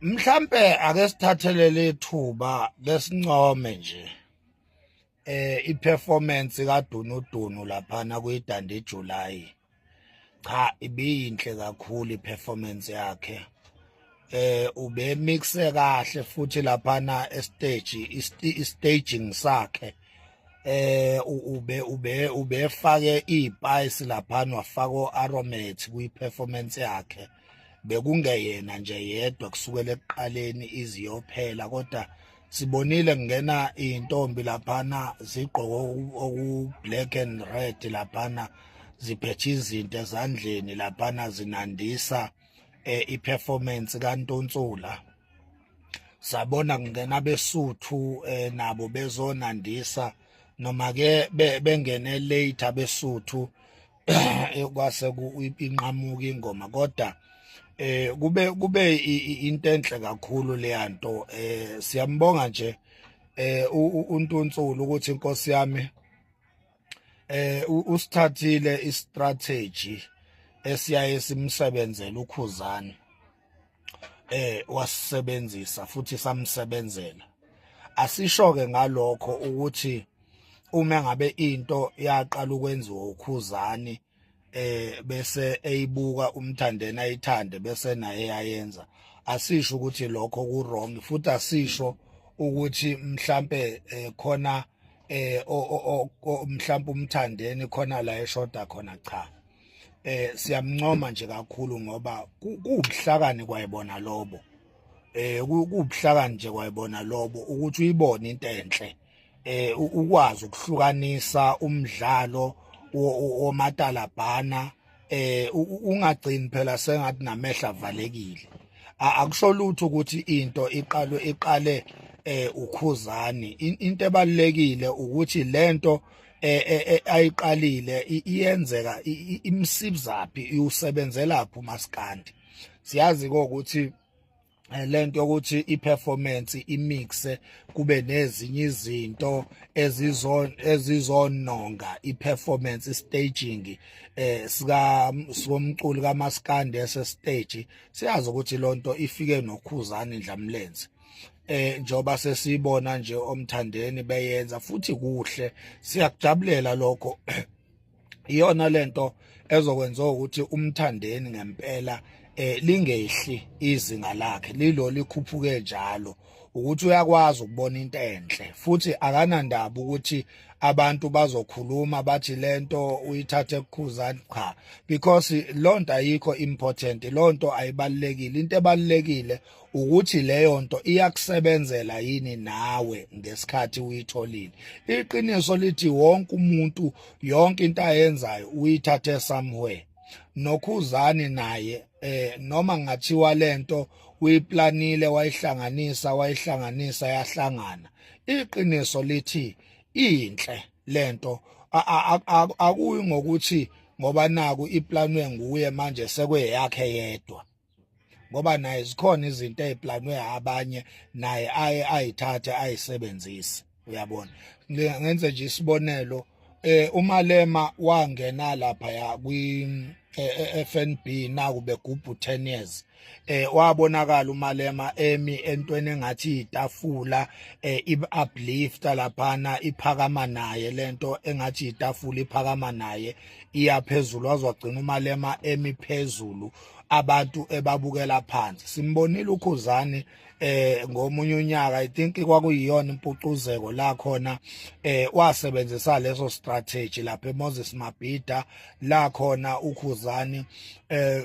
Mhlambe ake sithathelele ithuba lesincome nje iperformance kaDunudunu laphana kuyidande eJuly. Cha, ibiyinhle kakhulu iperformance yakhe. Ube mixe kahle futhi laphana estage staging sakhe. Ubefake izipice laphana wafaka o-aromat kwi-performance yakhe. Bekungeyena nje yedwa kusukela ekuqaleni iziyophela kodwa sibonile kungena intombi laphana zigqoke oku-black and red laphana ziphethe izinto ezandleni laphana zinandisa i-performance kaNtonsula. Sabona kungena besuthu nabo bezonandisa noma ke bengene later besuthu kwase inqamuka ingoma kodwa kube into enhle kakhulu leyanto siyambonga nje uNtonsulu ukuthi inkosi yami usithathile istrategy esiyaye simsebenzele uKhuzani wasisebenzisa futhi samsebenzela. Asisho ke ngalokho ukuthi uma ngabe into yaqala ukwenziwa uKhuzani bese eyibuka umthandeni ayithande bese naye yayenza, asisho ukuthi lokho ku wrong futhi asisho ukuthi mhlambe khona mhlambe umthandeni khona la eshoda khona, cha. Siyamncoma nje kakhulu ngoba kuubuhlakani kwayibona lobo. Kuubuhlakani nje kwayibona lobo ukuthi uyibone into enhle. Ukwazi ukuhlukanisa umdlalo womatalabhana ungagcini phela sengathi namehla avalekile. Akusho lutho ukuthi into iqale uKhuzani. Into ebalekile ukuthi lento ayiqalile iyenzeka imsibizaphi iusebenzelaphi uMaskandi. Siyazi ukuthi lento ukuthi iperformance imixe kube nezinye izinto ezizononga iperformance staging sikomculi kaMaskandi ese stage. Siyazi ukuthi lonto ifike noKhuzani Dlamlenze. Njoba sesibona nje omthandeni beyenza futhi kuhle, siyakujabulela lokho. Iyona lento ezokwenza ukuthi umthandeni ngempela lingehli izinga lakhe lilo likhuphuke njalo, ukuthi uyakwazi ukubona into enhle futhi akanandaba ukuthi abantu bazokhuluma bathi lento uyithathe kuKhuzani, cha, because lonto ayikho important, lonto ayibalekile. Into ebalekile ukuthi leyo nto iyakusebenzela yini nawe ngesikhathi uyitholile. Iqiniso lithi wonke umuntu yonke into ayenzayo uyithathe somewhere. NoKhuzani naye noma ngathiwa lento uyiplanile wayihlanganisa yahlangana. Iqiniso lithi inhle lento, akuyi ngokuthi ngoba naku iplanwe nguye manje sekweyakhe yedwa, ngoba naye zikhona izinto eziplanwe abanye naye ayithathe ayisebenzise. Uyabona, ngenze nje isibonelo, uMalema wangena lapha ya FNB naku begubhu 10 years. Wabonakala uMalema entweni engathi itafula uplifta laphana iphakama naye, lento engathi itafula iphakama naye iyaphezulu, wazogcina uMalema phezulu abantu ebabukela phansi. Simbonile uKhuzani ngomunye unyaka, I think kwakuyiyona impucuzeko la khona wasebenzisa leso strategy lapha eMoses Mabhida la khona uKhuzani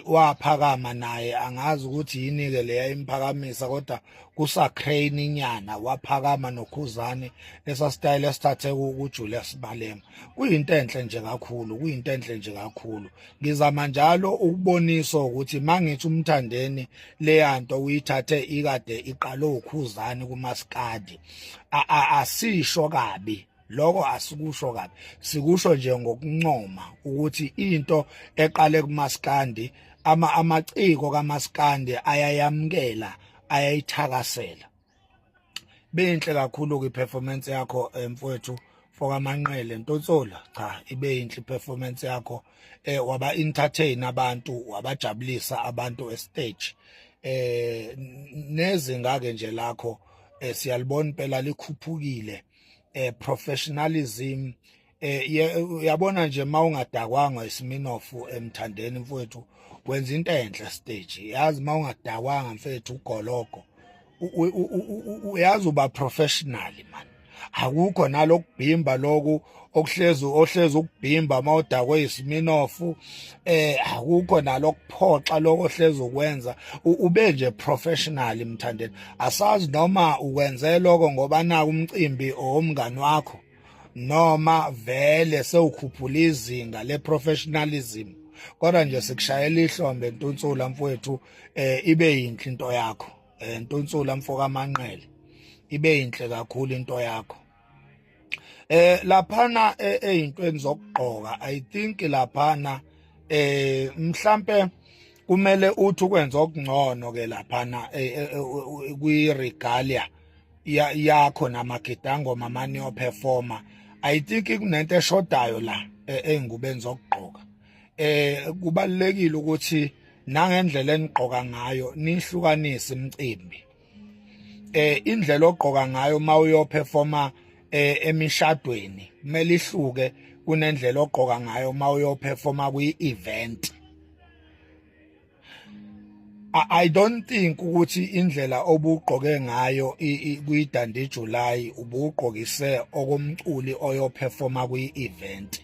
waphakama naye. Angazi ukuthi yini ke leya imphakamisa kodwa kusacrane inyana waphakama noKhuzani lesa style esithathe kuJulius Malema. Kuyinto enhle nje kakhulu, kuyinto enhle nje kakhulu. Ngizama njalo ukubonisa ukuthi mangithi umthandeni leyanto uyithathe ikade iqale uKhuzani kuMaskandi, asisho kabi lokho, asikusho kabi, sikusho nje ngokuncoma ukuthi into eqale kuMaskandi amaciko kaMaskandi ayayamkela, ayayithakasela. Benhle kakhulu ke performance yakho mfowethu Fokamanqele Ntontsola. Cha, ibe yinhle performance yakho, waba entertain abantu, wabajabulisa abantu estage. nezinga ke nje lakho siyalibona phela likhuphukile professionalism uyabona nje mawungadakwanga iSmirnoff emthandeni mfowethu wenza into enhle stage yazi mawungadakwanga mfethu ugologo uyazi uba professional man akukho nalokubhimba loku ohlezi ukubhimba mawudakwe iSmirnoff akukho nalokuphoxa lokho ohlezi ukwenza ube nje professional mthandeni asazi noma ukwenze lokho ngoba naku umcimbi omngani wakho noma vele sewukhuphula izinga leprofessionalism kodwa nje sikushayela ihlombe Ntunsula mfowethu ibe yinhle into yakho Ntunsula mfoka amanqele ibe yinhle kakhulu into yakho laphana ezintweni zokugqoka I think laphana mhlambe kumele uthi ukwenza okungcono ke laphana kwi regalia yakho namagidango amani yo performer I think kunento eshodayo la engikubenza okugqoka kubalekile ukuthi nangendlela enigqoka ngayo nihlukanise imicimbi indlela ogqoka ngayo mawuyo performer emishadweni kumele ihluke kunendlela ogqoka ngayo mawuyo performer kwi-event. I don't think ukuthi indlela obugqoke ngayo kwi-Dandi July ubugqokise okomculi oyo performer kwi-event.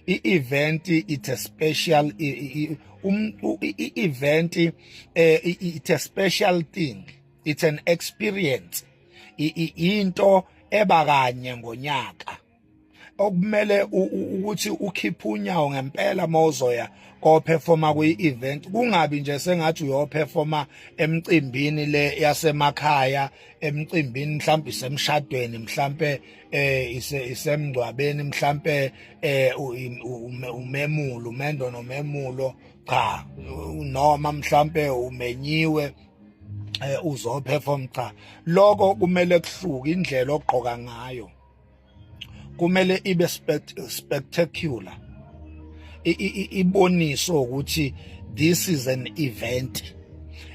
I-event it's a special event it's a special thing, it's an experience, into ebakanye ngonyaka okumele ukuthi ukhiphe unyawo ngempela mawuzoya ko performer kwi-event kungabi nje sengathi uyo performer emcimbini le yasemakhaya emcimbini mhlawumbe isemshadweni mhlawumbe isemngcwabeni mhlawumbe umemulo umendo nomemulo cha noma mhlawumbe umenyiwe uzo perform cha lokho kumele kuhluke indlela ogqoka ngayo kumele ibe spectacular iboniso ukuthi this is an event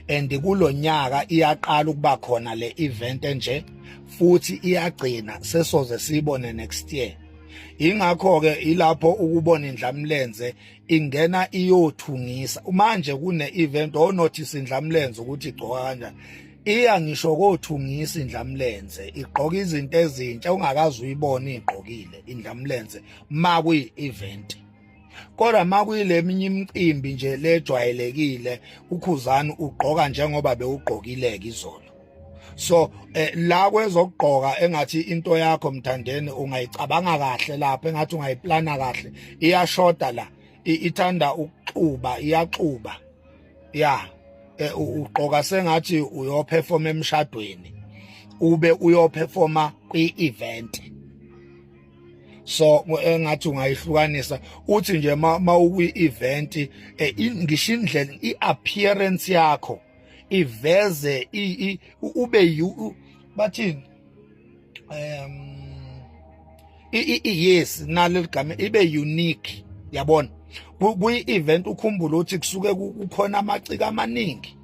and kulonyaka iyaqala ukuba khona le event nje futhi iyagcina sesoze sibone next year ingakho ke ilapho ukubona indlamlenze ingena iyothungisa manje kune event onotice indlamlenze ukuthi igcoka kanjani iya ngisho kothungisa indlamlenze igqoka izinto ezintsha ungakazi uyibona igqokile indlamlenze makuyi event kodwa makuyile eminye imicimbi nje lejwayelekile ukhuzana ugqoka njengoba bewugqokile ke izolo so la kwezokugqoka engathi into yakho mthandeni ungayicabanga kahle lapha engathi ungayiplana kahle iyashoda la ithanda ukuxuba iyaxuba ya ugqoka sengathi uyo perform emshadweni ube uyo performa kwi-event so engathi ungayihlukanisa uthi nje mawukwi-event ngisho indlela i-appearance yakho iveze ube bathini yes naleligama ibe unique yabona kwi-event ukhumbula ukuthi kusuke kukhona amaciko amaningi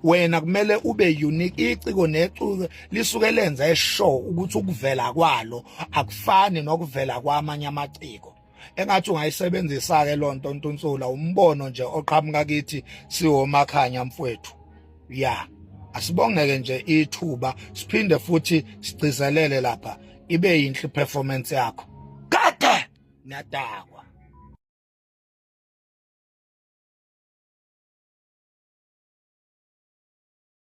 wena kumele ube unique iciko neciko lisuke lenza eshow ukuthi ukuvela kwalo akufani nokuvela kwamanye amaciko engathi ungayisebenzisa ke lonto Ntunsula umbono nje oqhamuka kithi siwomakhanya mfowethu ya asibongeke nje ithuba siphinde futhi sigcizelele lapha ibe yinhle performance yakho kade niyadakwa.